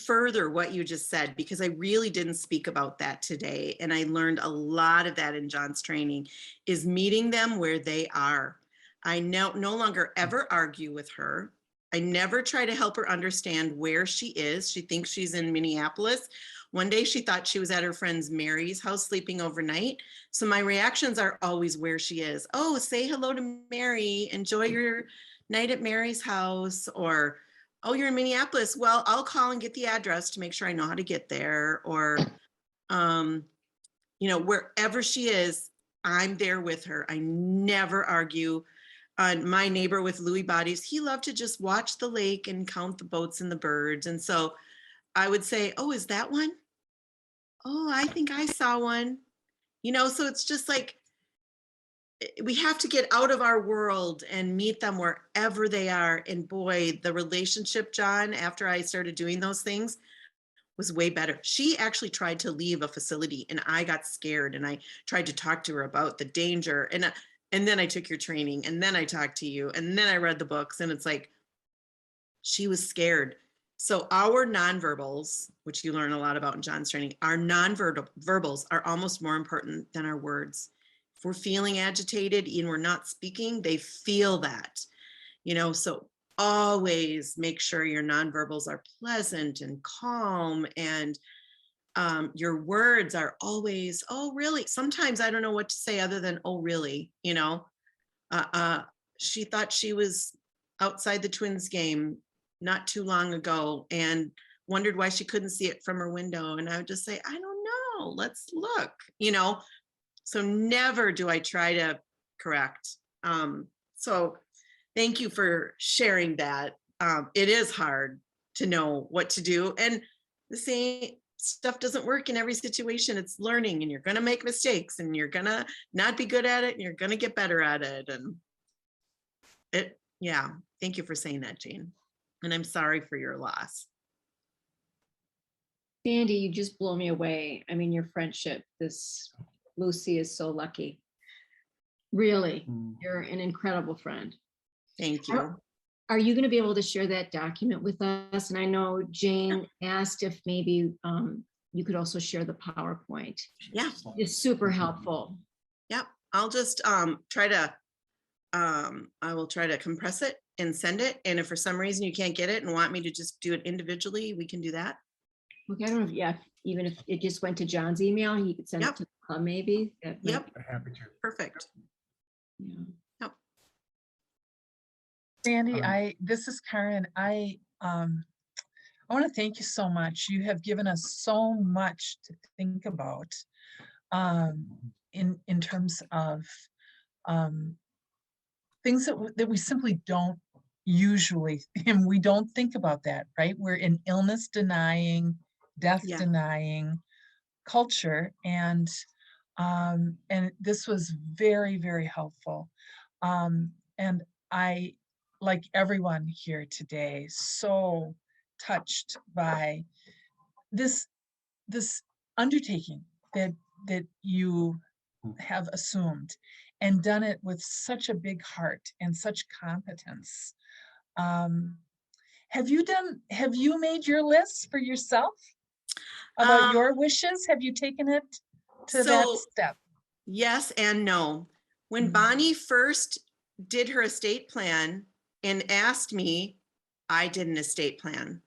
further what you just said, because I really didn't speak about that today. And I learned a lot of that in John's training, is meeting them where they are. I no longer ever argue with her. I never try to help her understand where she is. She thinks she's in Minneapolis. One day she thought she was at her friend's Mary's house sleeping overnight. So my reactions are always where she is. Oh, say hello to Mary. Enjoy your night at Mary's house. Or, oh, you're in Minneapolis. Well, I'll call and get the address to make sure I know how to get there. Or, wherever she is, I'm there with her. I never argue. My neighbor with Lewy bodies, he loved to just watch the lake and count the boats and the birds. And so I would say, oh, is that one? Oh, I think I saw one. So it's just like, we have to get out of our world and meet them wherever they are. And boy, the relationship, John, after I started doing those things, was way better. She actually tried to leave a facility and I got scared and I tried to talk to her about the danger. And then I took your training and then I talked to you and then I read the books, and it's like, she was scared. So our nonverbals, which you learn a lot about in John's training, our nonverbals are almost more important than our words. If we're feeling agitated and we're not speaking, they feel that, so always make sure your nonverbals are pleasant and calm, and your words are always, oh, really? Sometimes I don't know what to say other than, oh, really, she thought she was outside the Twins game not too long ago and wondered why she couldn't see it from her window. And I would just say, I don't know, let's look, so never do I try to correct. So thank you for sharing that. It is hard to know what to do. And the same stuff doesn't work in every situation. It's learning, and you're going to make mistakes, and you're going to not be good at it, and you're going to get better at it. And thank you for saying that, Jane. And I'm sorry for your loss. Sandy, you just blow me away. I mean, your friendship, Lucy is so lucky. Really, you're an incredible friend. Thank you. Are you going to be able to share that document with us? And I know Jane asked if maybe you could also share the PowerPoint. Yeah. It's super helpful. Yep. I'll just I will try to compress it and send it. And if for some reason you can't get it and want me to just do it individually, we can do that. Okay, I don't know if, yeah, even if it just went to John's email, he could send it Yep. to the club maybe. That might- Yep, Happy to. perfect. yeah. Sandy, Um, this is Karen. I want to thank you so much. You have given us so much to think about in terms of things that we simply don't usually, and we don't think about that, right? We're in illness denying, death Yeah. denying culture, and this was very, very helpful. And I, like everyone here today, so touched by this undertaking that you have assumed and done it with such a big heart and such competence. Have you made your list for yourself about your wishes? Have you taken it to that So step? yes and no. When Mhm. Bonnie first did her estate plan and asked me, I did an estate plan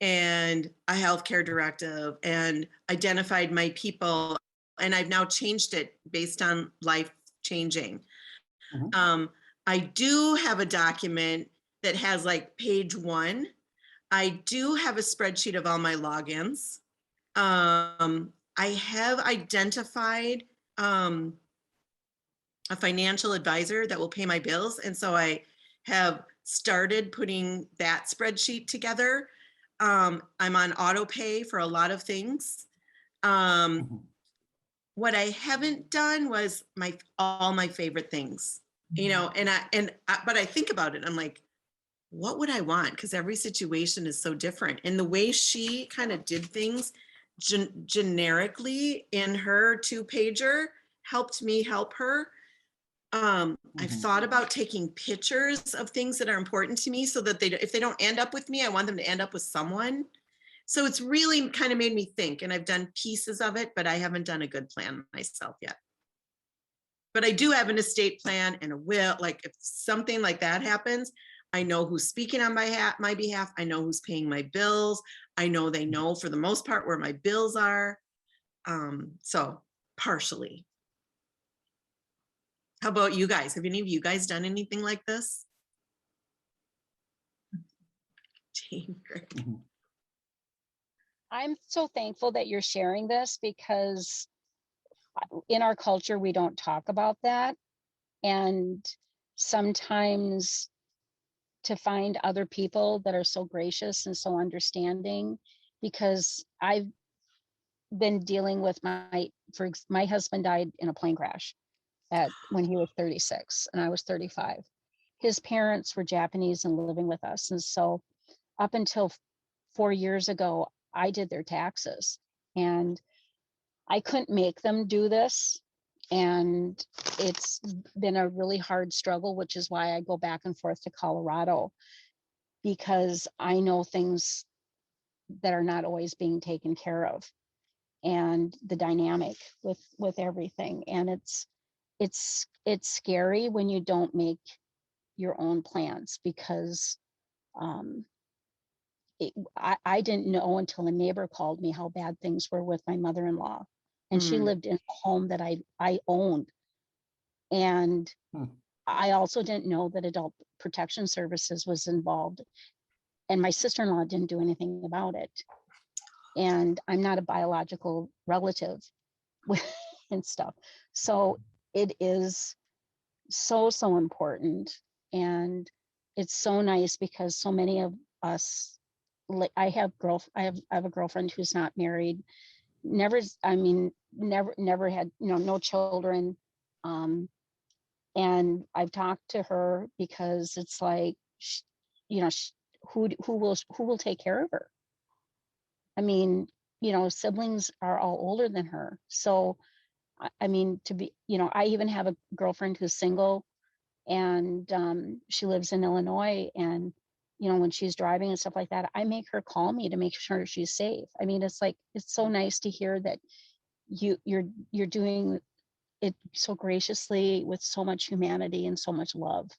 and a healthcare directive and identified my people. And I've now changed it based on life changing. Mhm. I do have a document that has like page 1. I do have a spreadsheet of all my logins. I have identified a financial advisor that will pay my bills. And so I have started putting that spreadsheet together. I'm on auto pay for a lot of things. Mhm. What I haven't done was all my favorite things, you know, but I think about it, I'm like, what would I want? Because every situation is so different. And the way she kind of did things generically in her 2-pager helped me help her. I've Mhm. thought about taking pictures of things that are important to me so that if they don't end up with me, I want them to end up with someone. So it's really kind of made me think, and I've done pieces of it, but I haven't done a good plan myself yet. But I do have an estate plan and a will. Like if something like that happens, I know who's speaking on my behalf. I know who's paying my bills. I know they know for the most part where my bills are. So partially. How about you guys? Have any of you guys done anything like this? Jane, great. Mhm. I'm so thankful that you're sharing this because in our culture, we don't talk about that. And sometimes to find other people that are so gracious and so understanding, because I've been dealing with my husband died in a plane crash when he was 36 and I was 35. His parents were Japanese and living with us. And so up until 4 years ago, I did their taxes and I couldn't make them do this. And it's been a really hard struggle, which is why I go back and forth to Colorado, because I know things that are not always being taken care of and the dynamic with everything. And it's scary when you don't make your own plans because I didn't know until a neighbor called me how bad things were with my mother-in-law. And she lived in a home that I owned. And Hmm. I also didn't know that Adult Protection Services was involved. And my sister-in-law didn't do anything about it. And I'm not a biological relative and stuff. So it is so important. And it's so nice because so many of us, like I have a girlfriend who's not married, never had, no children. And I've talked to her because it's like, who will take care of her? I mean, siblings are all older than her. So, I mean, I even have a girlfriend who's single and she lives in Illinois. And, when she's driving and stuff like that, I make her call me to make sure she's safe. I mean, it's like, it's so nice to hear that you're doing it so graciously with so much humanity and so much love.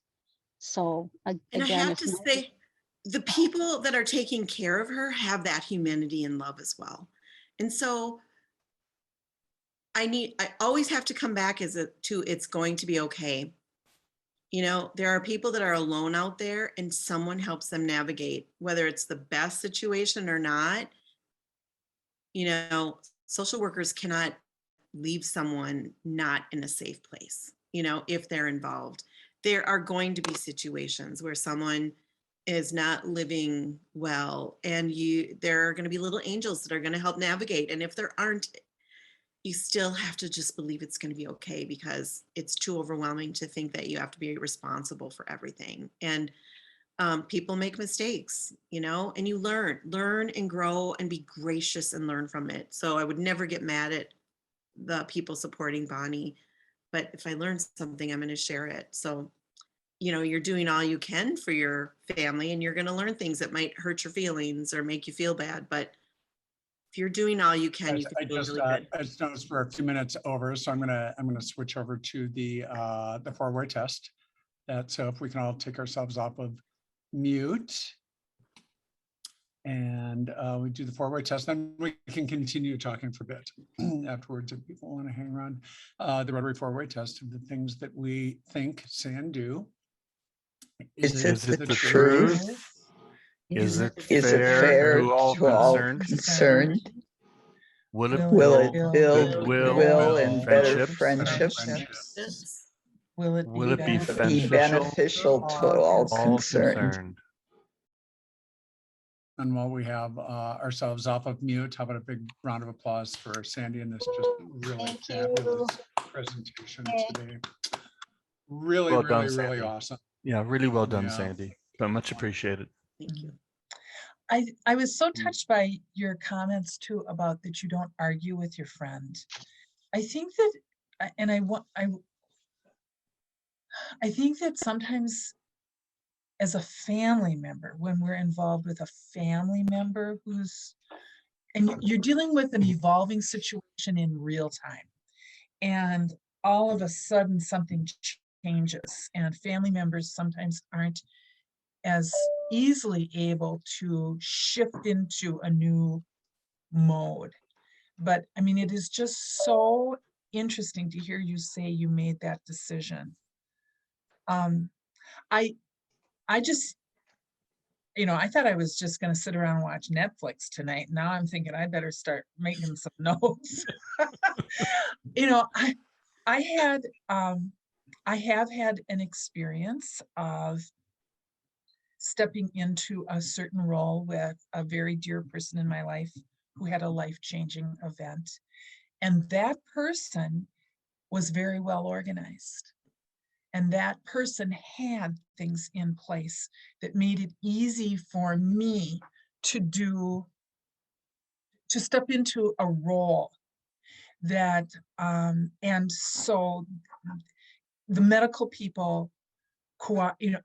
So And I again, have if to not- say, the people that are taking care of her have that humanity and love as well. And so I always have to come back to it's going to be okay. You know, there are people that are alone out there and someone helps them navigate, whether it's the best situation or not. You know, social workers cannot leave someone not in a safe place, you know, if they're involved. There are going to be situations where someone is not living well, and there are going to be little angels that are going to help navigate. And if there aren't, you still have to just believe it's going to be okay, because it's too overwhelming to think that you have to be responsible for everything. And people make mistakes, you know, and you learn and grow and be gracious and learn from it. So I would never get mad at the people supporting Bonnie, but if I learn something, I'm going to share it. So, you know, you're doing all you can for your family, and you're going to learn things that might hurt your feelings or make you feel bad. But if you're doing all you can, you can feel really good. I just noticed we're a few minutes over, so I'm gonna switch over to the four-way test. So if we can all take ourselves off of mute. And we do the four-way test, then we can continue talking for a bit afterwards if people want to hang around. The rotary four-way test of the things that we think, say, and do. Is it the truth? truth? Is it Is it fair fair to all to all concerned? concerned? Will it Will it build build goodwill goodwill and and better friendships? friendships? Yes. Will it Will it be Be beneficial beneficial to all all concerned? concerned? And while we have ourselves off of mute, how about a big round of applause for Sandy and this just really Thank you. fabulous presentation today. Really, Well done, really, really Sandy. awesome. Yeah, really well done, Yeah. Sandy. But much appreciated. Thank you. I was so touched by your comments too about that you don't argue with your friend. I think that, and I think that sometimes as a family member, when we're involved with a family member and you're dealing with an evolving situation in real time, and all of a sudden something changes, and family members sometimes aren't as easily able to shift into a new mode. But I mean, it is just so interesting to hear you say you made that decision. I just, I thought I was just going to sit around and watch Netflix tonight. Now I'm thinking I better start making some notes. I had, I have had an experience of stepping into a certain role with a very dear person in my life who had a life-changing event. And that person was very well organized. And that person had things in place that made it easy for me to step into a role that, and so the medical people,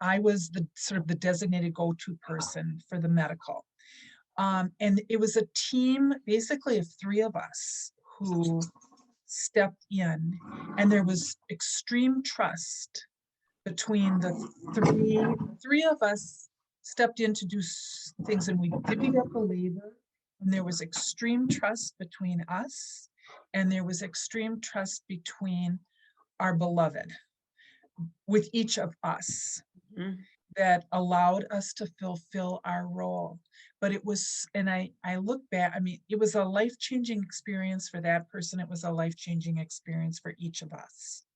I was the sort of the designated go-to person for the medical. And it was a team, basically of 3 of us who stepped in, and there was extreme trust between the three of us stepped in to do things, and we divvied up the labor, and there was extreme trust between us, and there was extreme trust between our beloved with each of us. Mhm. That allowed us to fulfill our role. But it was, and I look back, I mean, it was a life-changing experience for that person. It was a life-changing experience for each of us.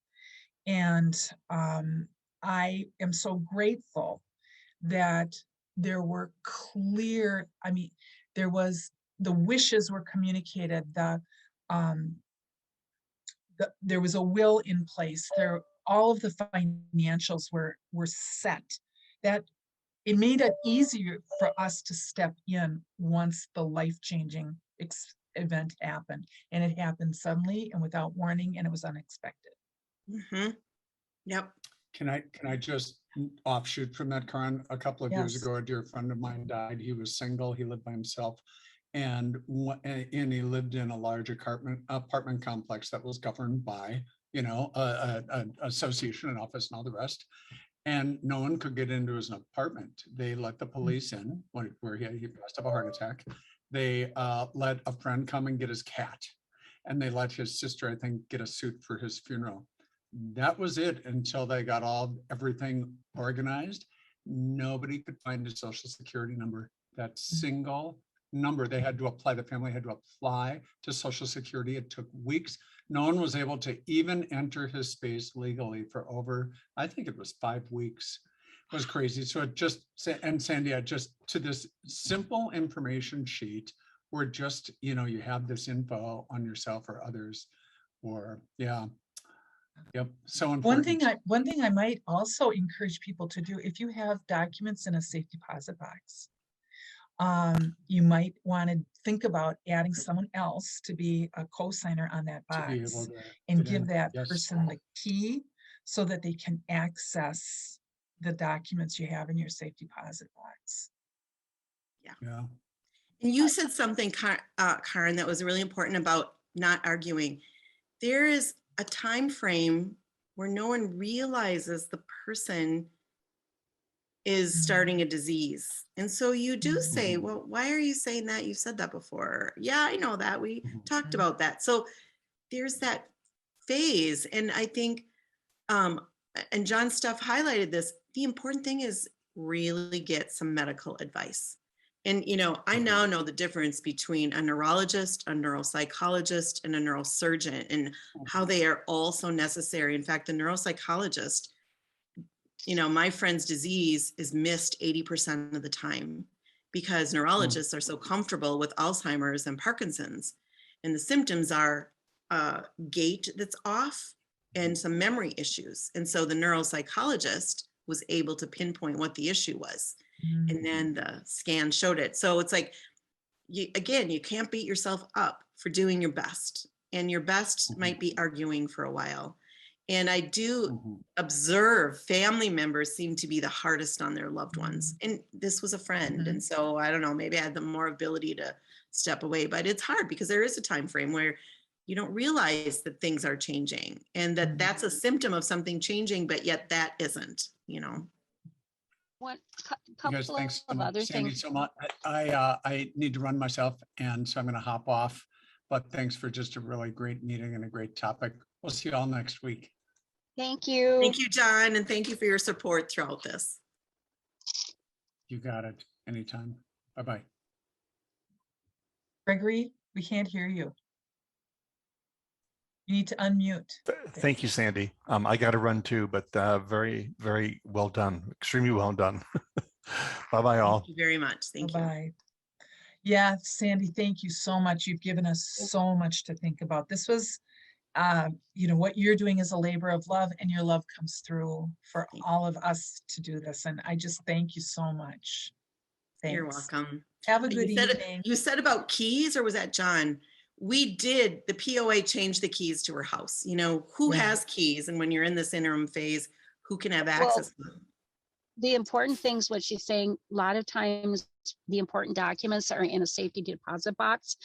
And I am so grateful that there were clear, I mean, the wishes were communicated, there was a will in place. All of the financials were set. That it made it easier for us to step in once the life-changing event happened. And it happened suddenly and without warning, and it was unexpected. Mhm. Yep. Can I just offshoot from that, Karan? A couple of years Yes. ago, a dear friend of mine died. He was single. He lived by himself. And he lived in a large apartment complex that was governed by, an association, an office, and all the rest. and no one could get into his apartment. They let the police in where he passed up a heart attack. They let a friend come and get his cat, and they let his sister, I think, get a suit for his funeral. That was it until they got everything organized. Nobody could find a social security number. That single number they had to apply, the family had to apply to Social Security. It took weeks. No one was able to even enter his space legally for over, I think it was 5 weeks. It was crazy. So it just, and Sandy, just to this simple information sheet where just, you have this info on yourself or others, or yeah. Yep. So important. One thing I might also encourage people to do, if you have documents in a safe deposit box, you might want to think about adding someone else to be a co-signer on that To be able box to and get in. give that Yes. person the key so that they can access the documents you have in your safe deposit box. Yeah. And you said something, Karen, that was really important about not arguing. There is a time frame where no one realizes the person is starting a disease. And so you do say, well, why are you saying that? You said that before. Yeah, I know that. We talked about that. So there's that phase. And I think, and John Stuff highlighted this, the important thing is really get some medical advice. And, I now know the difference between a neurologist, a neuropsychologist, and a neurosurgeon, and how they are all so necessary. In fact, the neuropsychologist, my friend's disease is missed 80% of the time because neurologists are so comfortable with Alzheimer's and Parkinson's. And the symptoms are gait that's off and some memory issues. And so the neuropsychologist was able to pinpoint what the issue was. And then the scan showed it. So it's like, you can't beat yourself up for doing your best. And your best might be arguing for a while. And I do observe family members seem to be the hardest on their loved ones. And this was a friend. And so I don't know, maybe I had the more ability to step away, but it's hard because there is a time frame where you don't realize that things are changing and that that's a symptom of something changing, but yet that isn't, One You couple guys, thanks so of much. other Sandy, things. so much. I need to run myself, and so I'm going to hop off. But thanks for just a really great meeting and a great topic. We'll see you all next week. Thank you. Thank you, John. And thank you for your support throughout this. You got it. Anytime. Bye-bye. Gregory, we can't hear you. You need to unmute. Thank you, Sandy. I got to run too, but very, very well done. Extremely well done. Bye-bye all. Thank you very much. Thank you. Bye. Yeah, Sandy, thank you so much. You've given us so much to think about. This was, what you're doing is a labor of love, and your love comes through for all of us to do this. And I just thank you so much. Thanks. You're welcome. Have a good evening. You said about keys, or was that John? The POA changed the keys to her house. Who has keys? And when you're in this interim phase, who can have access to them? The important things, what she's saying, a lot of times the important documents are in a safety deposit box,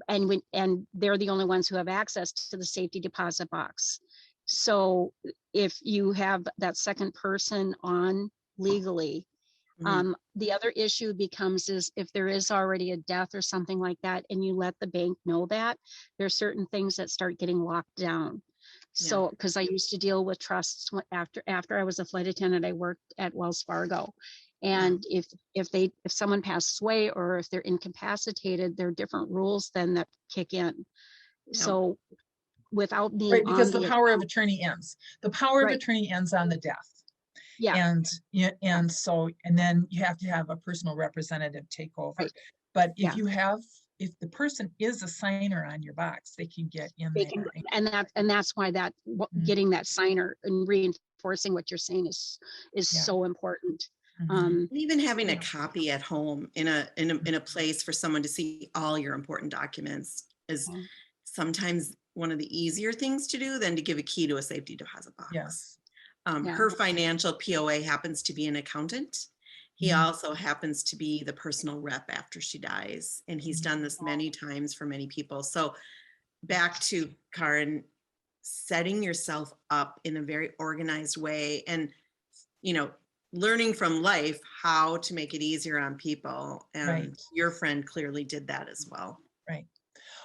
and they're the only ones who have access to the safety deposit box. So if you have that second person on legally, the other issue becomes is if there is already a death or something like that, and you let the bank know that, there are certain things that start getting locked down. So, because I used to deal with trusts after I was a flight attendant, I worked at Wells Fargo. And if someone passes away or if they're incapacitated, there are different rules then that kick in. So without being right, because the power of attorney ends. The power of attorney ends on the death. Yeah. And then you have to have a personal representative take over. Right. But if the person is a signer on your box, they can get in there. And that's why getting that signer and reinforcing what you're saying is so important. Even having a copy at home in a place for someone to see all your important documents is sometimes one of the easier things to do than to give a key to a safety deposit box. Yes. Her financial POA happens to be an accountant. He also happens to be the personal rep after she dies. And he's done this many times for many people. So back to Karen, setting yourself up in a very organized way. And learning from life how to make it easier on people. And Right. your friend clearly did that as well. Right.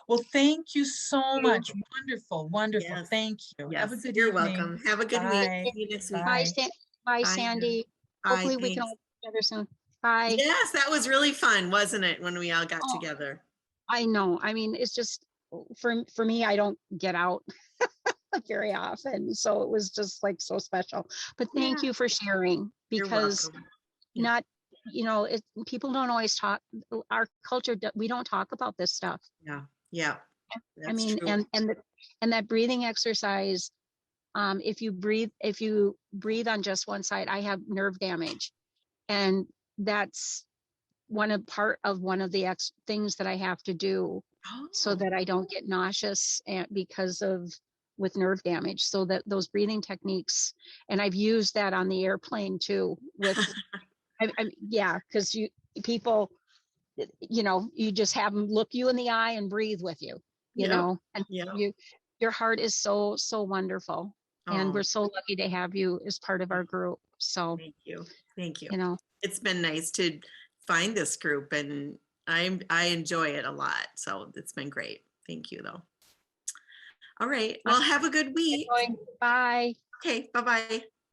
Well, thank you so you. much. Wonderful, wonderful. Yes. Thank you. Have a Yes, good you're evening. welcome. Have a good Bye. week. See you next week. Bye. Bye, bye, Bye. Sandy. Bye, Hopefully we can thanks. all get together soon. Bye. Yes, that was really fun, wasn't it, when we all got Oh. together? I know. I mean, it's just for me, I don't get out very often. So it was just like so special. But thank Yeah. you for sharing, You're because welcome. Yeah. not, people don't always talk, our culture, we don't talk about this stuff. Yeah, yeah. I That's mean, true. and that breathing exercise, if you breathe on just one side, I have nerve damage. And that's one of the things that I have to do so Oh, that I don't get nauseous because of with nerve damage. So that those breathing techniques, and I've used that on the airplane too with, yeah, because people, you just have them look you in the eye and breathe with you, Yep, and yep. your heart is so wonderful. And Oh, we're so lucky to have you as part of our group. So, thank you. Thank you. you know, It's been nice to find this group, and I enjoy it a lot. So it's been great. Thank you, though. All right. Well, have a good week. bye. Okay. Bye-bye.